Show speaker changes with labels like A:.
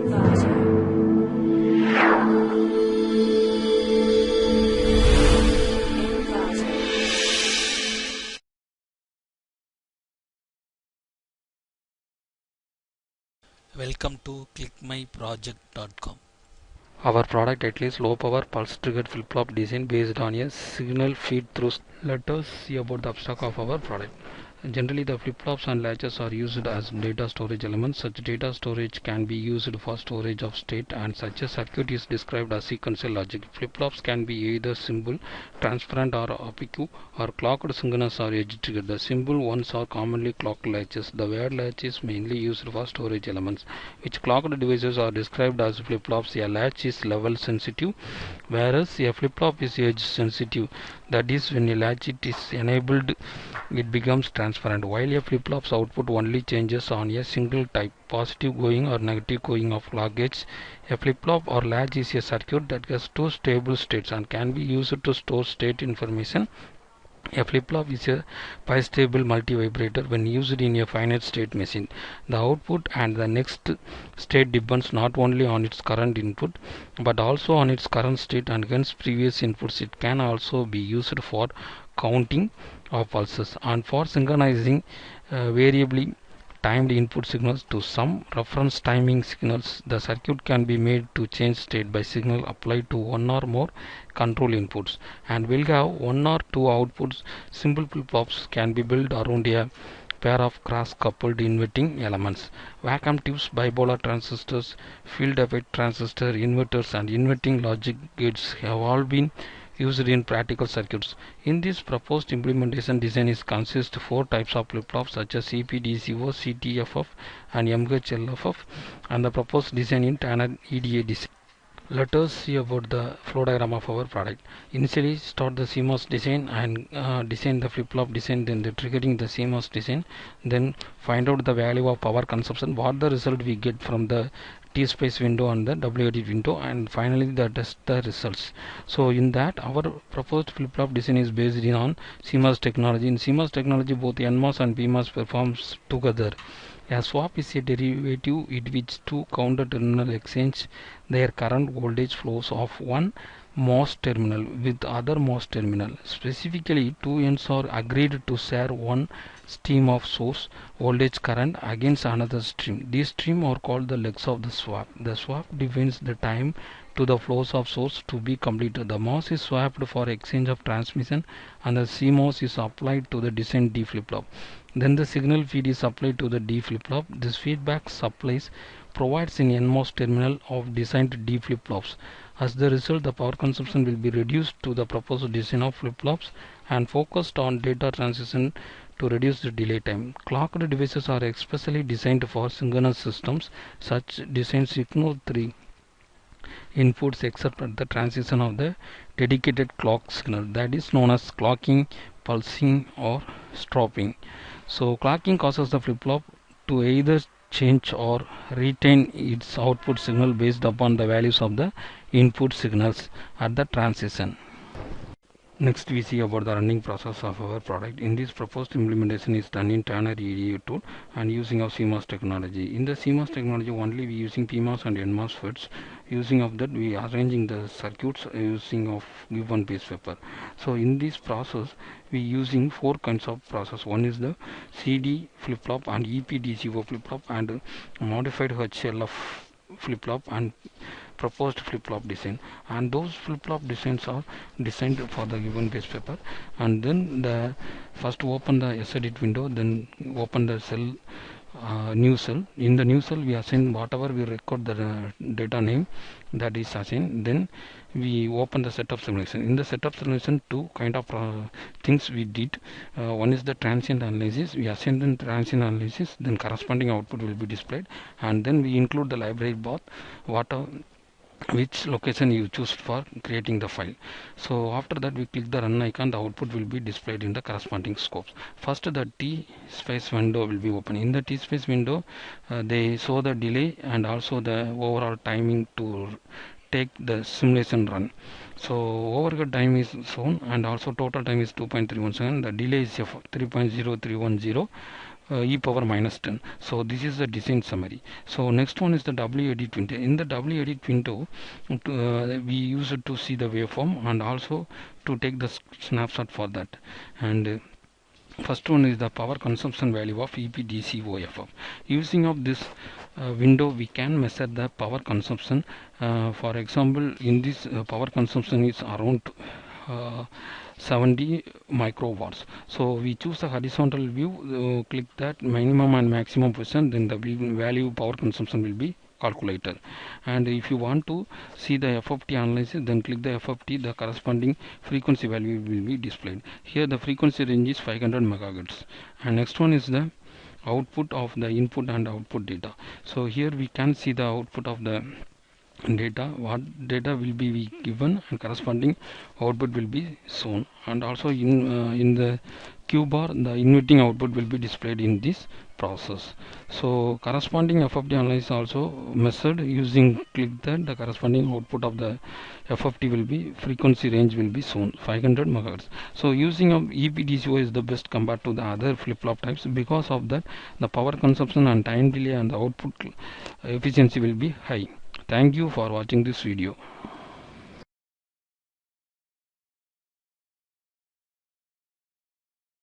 A: Welcome to clickmyproject.com.
B: Our product at least low power pulse triggered flip-flop design based on a signal feed through. Let us see about the abstract of our product. Generally, the flip-flops and latches are used as data storage elements. Such data storage can be used for storage of state, and such a circuit is described as sequential logic. Flip-flops can be either simple, transparent or opaque, or clocked, synchronous or edge-triggered. The simple ones are commonly clocked latches. The word latch is mainly used for storage elements, which clocked devices are described as flip-flops. A latch is level sensitive, whereas a flip-flop is edge sensitive. That is, when a latch is enabled, it becomes transparent, while a flip-flop's output only changes on a single type, positive going or negative going of clock edge. A flip-flop or latch is a circuit that has two stable states and can be used to store state information. A flip-flop is a bistable multivibrator when used in a finite state machine. The output and the next state depends not only on its current input but also on its current state and hence previous inputs. It can also be used for counting of pulses and for synchronizing variably timed input signals to some reference timing signals. The circuit can be made to change state by signal applied to one or more control inputs and will have one or two outputs. Simple flip-flops can be built around a pair of cross-coupled inverting elements. Vacuum tubes, bipolar transistors, field effect transistor, inverters and inverting logic gates have all been used in practical circuits. In this proposed implementation, design is consists four types of flip-flops such as CPDCO, CTFF and MHLFF, and the proposed design in Tanner EDA design. Let us see about the flow diagram of our product. Initially, start the CMOS design and design the flip-flop design, then the triggering the CMOS design, then find out the value of power consumption, what the result we get from the T-space window and the WAD window, and finally the test the results. So in that, our proposed flip-flop design is based on CMOS technology. In CMOS technology, both NMOS and PMOS performs together. A swap is a derivative in which two counter terminal exchange their current voltage flows of one MOS terminal with other MOS terminal. Specifically, two ends are agreed to share one stream of source voltage current against another stream. These streams are called the legs of the swap. The swap defines the time to the flows of source to be completed. The MOS is swapped for exchange of transmission and the CMOS is applied to the designed D flip-flop. Then the signal feed is applied to the D flip-flop. This feedback supplies provides an NMOS terminal of designed D flip-flops. As the result, the power consumption will be reduced to the proposed design of flip-flops and focused on data transition to reduce the delay time. Clocked devices are especially designed for synchronous systems. Such designs ignore three inputs except at the transition of the dedicated clock signal, that is known as clocking, pulsing or stopping. So clocking causes the flip-flop to either change or retain its output signal based upon the values of the input signals at the transition. Next we see about the running process of our product. In this proposed implementation is done in Tanner EDA tool and using of CMOS technology. In the CMOS technology only we using PMOS and NMOS FETs. Using of that we arranging the circuits using of given base paper. So in this process we using four kinds of process. One is the CD flip-flop and EPDCO flip-flop and modified HLF flip-flop and proposed flip-flop design, and those flip-flop designs are designed for the given base paper. And then the first open the SEDIT window, then open the cell, new cell. In the new cell we assign whatever we record the data name that is assigned. Then we open the setup simulation. In the setup simulation two kind of things we did. One is the transient analysis. We assign the transient analysis, then corresponding output will be displayed, and then we include the library path, which location you choose for creating the file. So after that we click the run icon, the output will be displayed in the corresponding scopes. First the T-space window will be open. In the T-space window they show the delay and also the overall timing to take the simulation run. So overhead time is shown and also total time is 2.317. The delay is 3.0310. e power minus 10. So this is the design summary. So next one is the W edit window. In the W edit window, we use it to see the waveform and also to take the snapshot for that. And first one is the power consumption value of EPDCOFF. Using of this window, we can measure the power consumption. For example, in this power consumption is around 70 microwatts. So we choose the horizontal view, click that minimum and maximum position, then the value power consumption will be calculated. And if you want to see the FFT analysis, then click the FFT, the corresponding frequency value will be displayed. Here the frequency range is 500 megahertz. And next one is the output of the input and output data. So here we can see the output of the data, what data will be given and corresponding output will be shown. And also in the Q bar, the inverting output will be displayed in this process. So corresponding FFT analysis also measured using click that the corresponding output of the FFT will be frequency range will be shown 500 megahertz. So using of EPDCO is the best compared to the other flip-flop types. Because of that, the power consumption and time delay and the output efficiency will be high. Thank you for watching this video.